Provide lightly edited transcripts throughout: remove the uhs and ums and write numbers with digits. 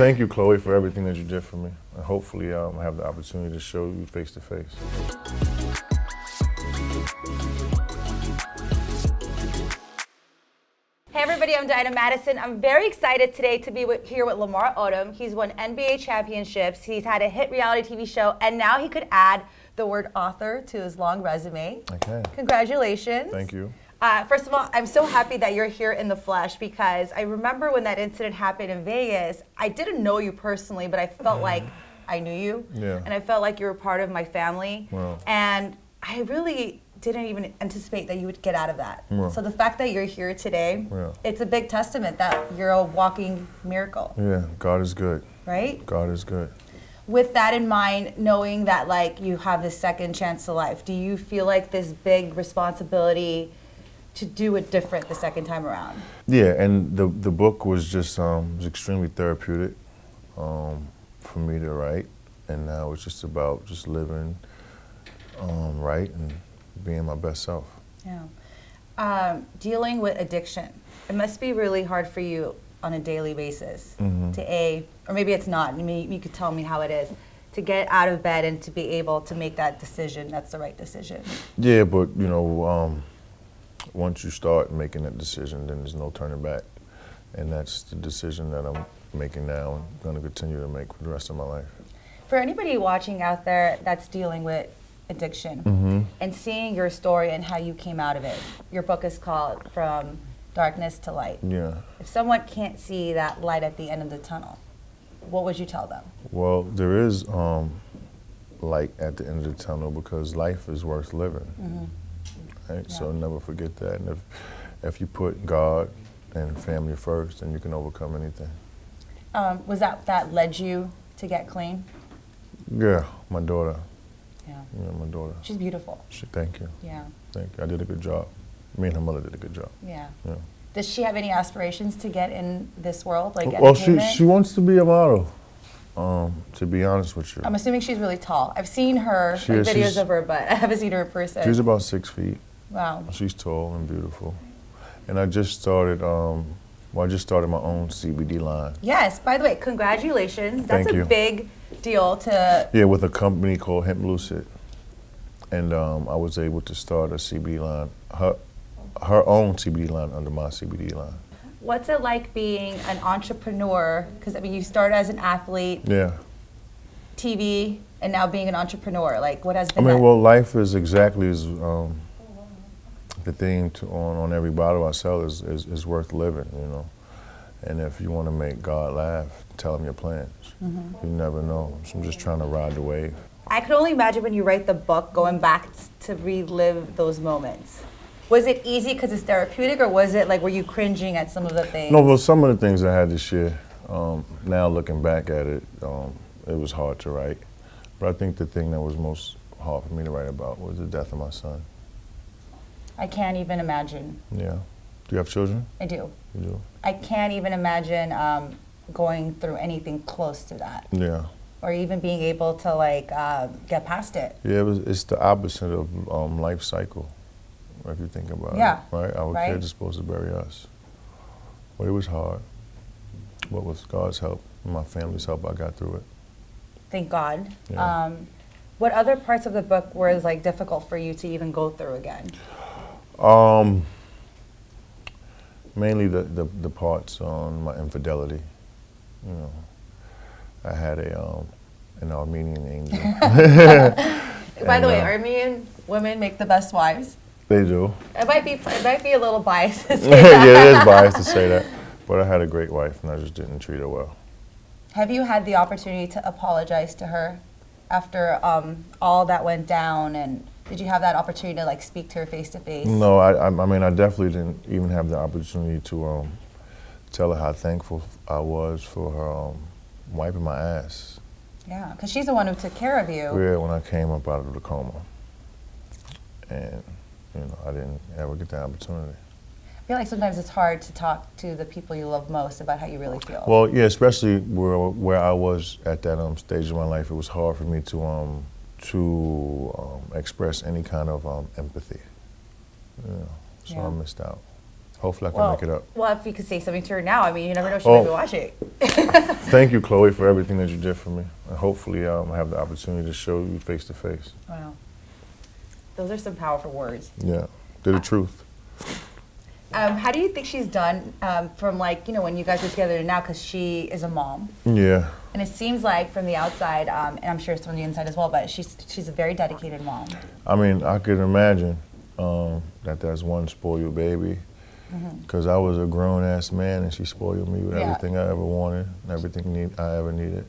Thank you, Khloé, for everything that you did for me. And hopefully I have the opportunity to show you face to face. Hey everybody, I'm Madison. I'm very excited today to be here with Lamar Odom. He's won NBA championships, he's had a hit reality TV show, and now he could add the word author to his long resume. I can. Congratulations. Thank you. First of all, I'm so happy that you're here in the flesh because I remember when that incident happened in Vegas, I didn't know you personally, but I felt like I knew you. Yeah. And I felt like you were part of my family. Wow. And I really didn't even anticipate that you would get out of that. Wow. So the fact that you're here today, Yeah. it's a big testament that you're a walking miracle. Yeah, God is good. Right? God is good. With that in mind, knowing that like you have this second chance to life, do you feel like this big responsibility to do it different the second time around? Yeah, and the book was just was extremely therapeutic for me to write, and now it's just about just living right and being my best self. Yeah. Dealing with addiction, it must be really hard for you on a daily basis or maybe it's not, you could tell me how it is, to get out of bed and to be able to make that decision, that's the right decision. Yeah, but you know, once you start making that decision, then there's no turning back. And that's the decision that I'm making now and going to continue to make for the rest of my life. For anybody watching out there that's dealing with addiction and seeing your story and how you came out of it, your book is called From Darkness to Light. Yeah. If someone can't see that light at the end of the tunnel, what would you tell them? Well, there is light at the end of the tunnel because life is worth living. Right? Yeah. So never forget that. And if you put God and family first, then you can overcome anything. Was that led you to get clean? Yeah, my daughter. Yeah. Yeah, my daughter. She's beautiful. Thank you. Yeah. Thank you. I did a good job. Me and her mother did a good job. Yeah. Yeah. Does she have any aspirations to get in this world, like Well, entertainment? she wants to be a model. To be honest with you. I'm assuming she's really tall. I've seen her videos of her, but I haven't seen her in person. She's about 6 feet. Wow. She's tall and beautiful. And I just started, I just started my own CBD line. Yes, by the way, congratulations. That's Thank you. a big deal to... Yeah, with a company called Hemp Lucid. And I was able to start a CBD line, her own CBD line under my CBD line. What's it like being an entrepreneur? Because I mean, you started as an athlete, Yeah. TV, and now being an entrepreneur. Like, what has been that? Well, life is exactly as the thing on every bottle I sell is worth living, you know. And if you want to make God laugh, tell him your plans. You never know. So I'm just trying to ride the wave. I could only imagine when you write the book, going back to relive those moments. Was it easy because it's therapeutic, or was it like, were you cringing at some of the things? No, well, some of the things I had to share, now looking back at it, it was hard to write. But I think the thing that was most hard for me to write about was the death of my son. I can't even imagine. Yeah. Do you have children? I do. You do? I can't even imagine going through anything close to that. Yeah. Or even being able to like get past it. Yeah, it's the opposite of life cycle, if you think about Yeah. it. Right? Our Right. kids are supposed to bury us. But it was hard. But with God's help, and my family's help, I got through it. Thank God. Yeah. What other parts of the book were like difficult for you to even go through again? Mainly the parts on my infidelity. You know, I had an Armenian angel. By the way, Armenian women make the best wives. They do. It might be a little biased to say Yeah, that. it is biased to say that. But I had a great wife, and I just didn't treat her well. Have you had the opportunity to apologize to her after all that went down, and did you have that opportunity to like speak to her face to face? No, I mean, I definitely didn't even have the opportunity to tell her how thankful I was for her wiping my ass. Yeah, because she's the one who took care of you. Yeah, when I came up out of the coma. And, you know, I didn't ever get the opportunity. I feel like sometimes it's hard to talk to the people you love most about how you really feel. Well, yeah, especially where I was at that stage of my life, it was hard for me to express any kind of empathy. You know, so Yeah. I missed out. Hopefully I can make it up. Well, if you could say something to her now, I mean, you never know, she might be watching. Thank you, Khloé, for everything that you did for me. And hopefully I have the opportunity to show you face to face. Wow. Those are some powerful words. Yeah, they're the truth. How do you think she's done from like, you know, when you guys were together to now, because she is a mom? Yeah. And it seems like from the outside, and I'm sure it's from the inside as well, but she's a very dedicated mom. I mean, I could imagine that that's one spoiled baby. Because I was a grown-ass man and she spoiled me with everything I ever wanted, everything I ever needed.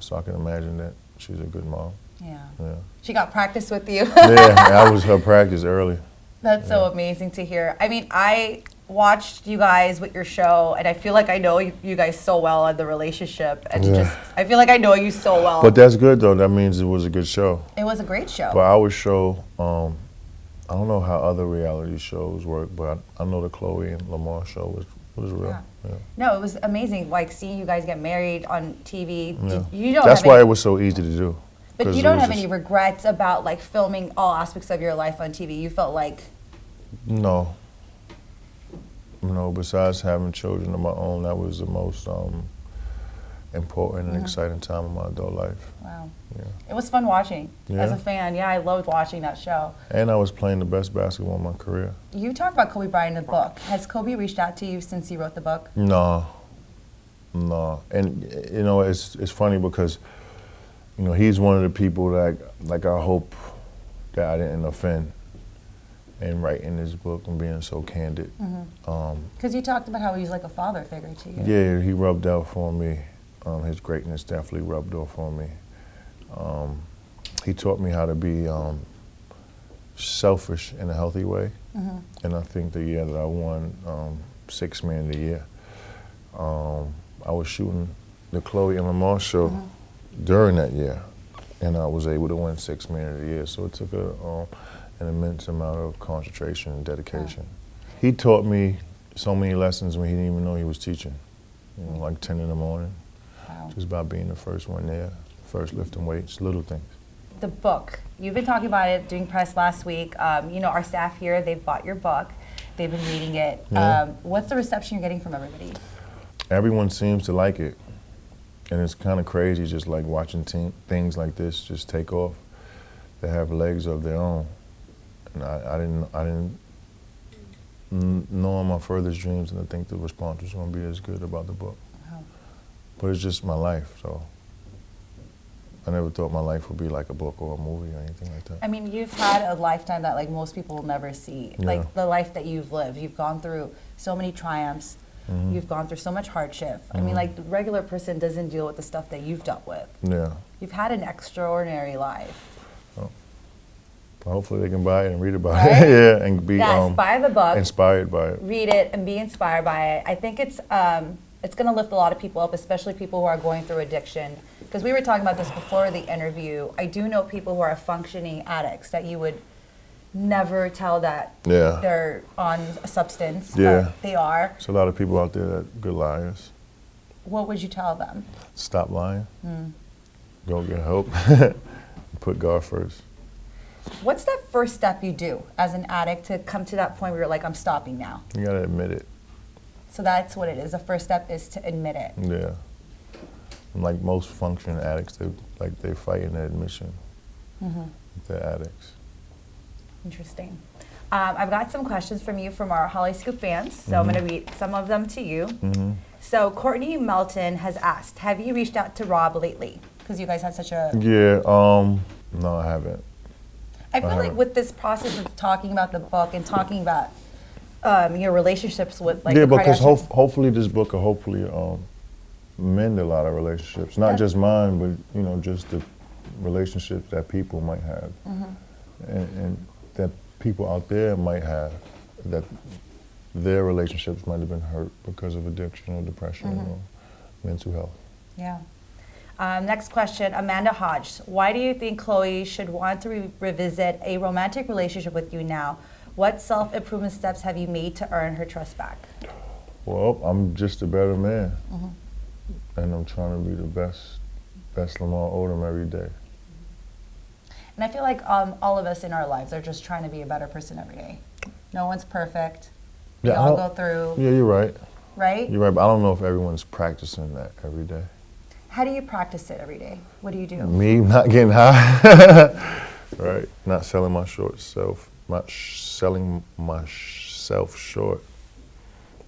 So I can imagine that she's a good mom. Yeah. Yeah. She got practice with you. Yeah, I was her practice early. That's so amazing to hear. I mean, I watched you guys with your show, and I feel like I know you guys so well in the relationship, and I feel like I know you so well. But that's good though. That means it was a good show. It was a great show. But our show, I don't know how other reality shows work, but I know the Khloé and Lamar show was real. Yeah. No, it was amazing. Like seeing you guys get married on TV. Yeah. You don't. That's why it was so easy to do. But you don't have any regrets about like filming all aspects of your life on TV. You felt like. No. No. Besides having children of my own, that was the most important and exciting time of my adult life. Wow. Yeah. It was fun watching. As a fan, I loved watching that show. And I was playing the best basketball in my career. You talked about Kobe Bryant in the book. Has Kobe reached out to you since you wrote the book? No. And you know, it's funny because, you know, he's one of the people that like I hope that I didn't offend in writing this book and being so candid. Because you talked about how he was like a father figure to you. Yeah, he rubbed out for me. His greatness definitely rubbed off on me. He taught me how to be selfish in a healthy way. And I think the year that I won 6th Man of the Year, I was shooting the Khloé and Lamar show during that year, and I was able to win 6th Man of the Year. So it took an immense amount of concentration and dedication. He taught me so many lessons when he didn't even know he was teaching. You know, like 10 in the morning, just about being the first one there, first lifting weights, little things. The book, you've been talking about it, doing press last week. You know, our staff here, they've bought your book. They've been reading it. What's the reception you're getting from everybody? Everyone seems to like it. And it's kind of crazy just like watching things like this just take off. They have legs of their own. And I didn't know in my furthest dreams, and I think the response was going to be as good about the book. But it's just my life, so I never thought my life would be like a book or a movie or anything like that. I mean, you've had a lifetime that like most people will never see. Like the life that you've lived. You've gone through so many triumphs. You've gone through so much hardship. I mean, like the regular person doesn't deal with the stuff that you've dealt with. Yeah. You've had an extraordinary life. Hopefully they can buy it and read about it. Yeah, and be buy the book, inspired by it. Read it and be inspired by it. I think it's going to lift a lot of people up, especially people who are going through addiction. Because we were talking about this before the interview. I do know people who are functioning addicts that you would never tell that they're on a substance. But they are. There's a lot of people out there that are good liars. What would you tell them? Stop lying. Go get help. Put God first. What's that first step you do as an addict to come to that point where you're like, I'm stopping now? You gotta admit it. So that's what it is. The first step is to admit it. Yeah. And like most functioning addicts, they fight in their admission. They're addicts. Interesting. I've got some questions from you from our Hollyscoop fans, so I'm going to read some of them to you. So Courtney Melton has asked, have you reached out to Rob lately? Because you guys had such a... Yeah, no, I haven't. I feel like with this process of talking about the book and talking about your relationships with like because hopefully this book will hopefully mend a lot of relationships. Not just mine, but you know, just the relationships that people might have. And that people out there might have, that their relationships might have been hurt because of addiction or depression or mental health. Yeah. Next question, Amanda Hodge. Why do you think Khloé should want to revisit a romantic relationship with you now? What self-improvement steps have you made to earn her trust back? Well, I'm just a better man. And I'm trying to be the best Lamar Odom every day. And I feel like all of us in our lives are just trying to be a better person every day. No one's perfect. We Yeah, all go through, Yeah, you're right. right? You're right, but I don't know if everyone's practicing that every day. How do you practice it every day? What do you do? Me not getting high, right? Not selling my short self, not selling myself short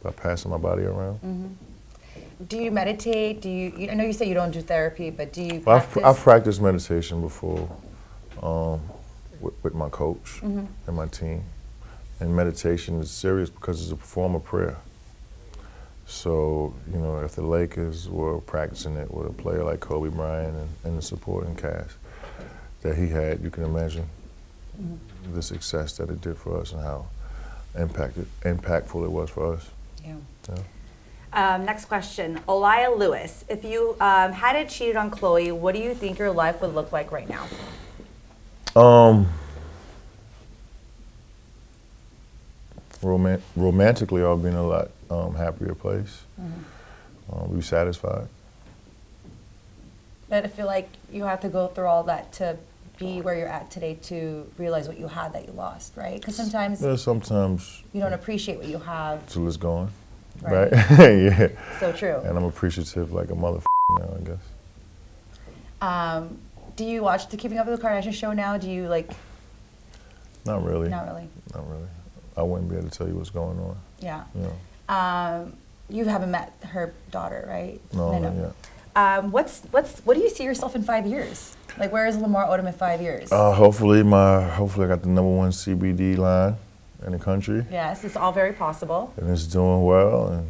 by passing my body around. Do you meditate? Do you? I know you say you don't do therapy, but do you Well, practice? I've practiced meditation before with my coach and my team. And meditation is serious because it's a form of prayer. So, you know, if the Lakers were practicing it with a player like Kobe Bryant and the supporting cast that he had, you can imagine the success that it did for us and how impactful it was for us. Yeah. Yeah. Next question, Olaya Lewis. If you hadn't cheated on Khloé, what do you think your life would look like right now? Romantically, I'll be in a lot happier place. Be satisfied. But I feel like you have to go through all that to be where you're at today to realize what you had that you lost, right? Because sometimes Sometimes you don't appreciate what you have. till it's gone, Right. right? Yeah. So true. And I'm appreciative like a motherfucker now, I guess. Do you watch the Keeping Up with the Kardashians show now? Do you like? Not really. Not really. Not really. I wouldn't be able to tell you what's going on. Yeah. Yeah. You haven't met her daughter, right? No, not yet. What do you see yourself in 5 years? Like, where is Lamar Odom in 5 years? Hopefully I got the #1 CBD line in the country. Yes, it's all very possible. And it's doing well, and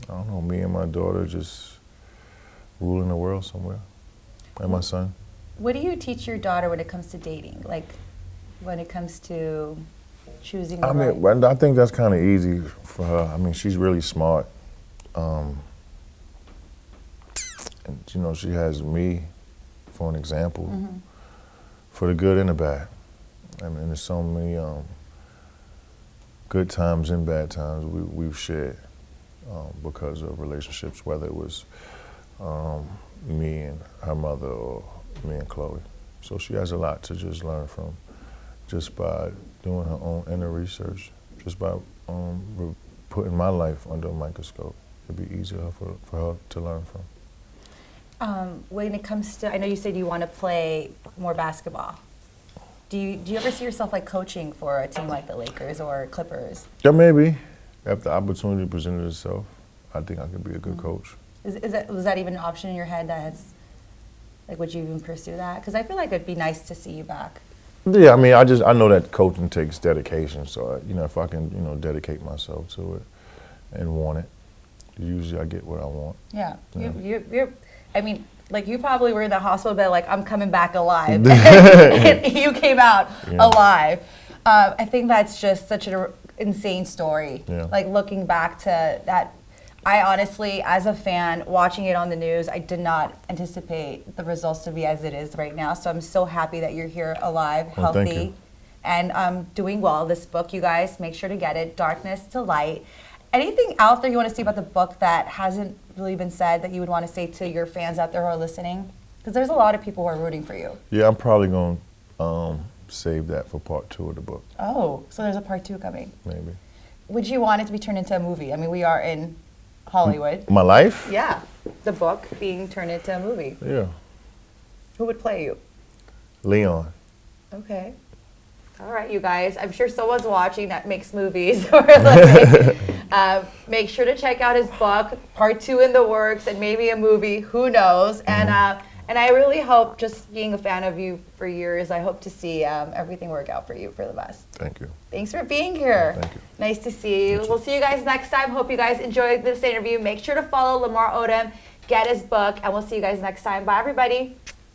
I don't know, me and my daughter just ruling the world somewhere, and my son. What do you teach your daughter when it comes to dating? Like, when it comes to choosing the right? Well, I think that's kind of easy for her. I mean, she's really smart. And, you know, she has me for an example, for the good and the bad. I mean, there's so many good times and bad times we've shared because of relationships, whether it was me and her mother or me and Khloé. So she has a lot to just learn from, just by doing her own inner research, just by putting my life under a microscope. It'd be easier for her to learn from. When it comes to, I know you said you want to play more basketball. Do you ever see yourself like coaching for a team like the Lakers or Clippers? Yeah, maybe. If the opportunity presented itself, I think I could be a good coach. Was that even an option in your head that has, like, would you even pursue that? Because I feel like it'd be nice to see you back. Yeah, I mean, I know that coaching takes dedication, so you know, if I can, you know, dedicate myself to it and want it, usually I get what I want. Yeah, Yeah. you're. I mean, like, you probably were in the hospital bed, like, I'm coming back alive. And you came out alive. I think that's just such an insane story. Yeah. Like, looking back to that, I honestly, as a fan, watching it on the news, I did not anticipate the results to be as it is right now. So I'm so happy that you're here alive, Well, thank healthy, you. and doing well. This book, you guys, make sure to get it, Darkness to Light. Anything out there you want to say about the book that hasn't really been said that you would want to say to your fans out there who are listening? Because there's a lot of people who are rooting for you. Yeah, I'm probably going to save that for part 2 of the book, Oh, so there's a part 2 coming. maybe. Would you want it to be turned into a movie? I mean, we are in Hollywood. My life? Yeah, the book being turned into a movie. Yeah. Who would play you? Leon. Okay. All right, you guys. I'm sure someone's watching that makes movies or like, make sure to check out his book, part 2 in the works, and maybe a movie. Who knows? And I really hope, just being a fan of you for years, I hope to see everything work out for you for the best. Thank you. Thanks for being here. Thank you. Nice to see you. We'll see you guys next time. Hope you guys enjoyed this interview. Make sure to follow Lamar Odom, get his book, and we'll see you guys next time. Bye, everybody.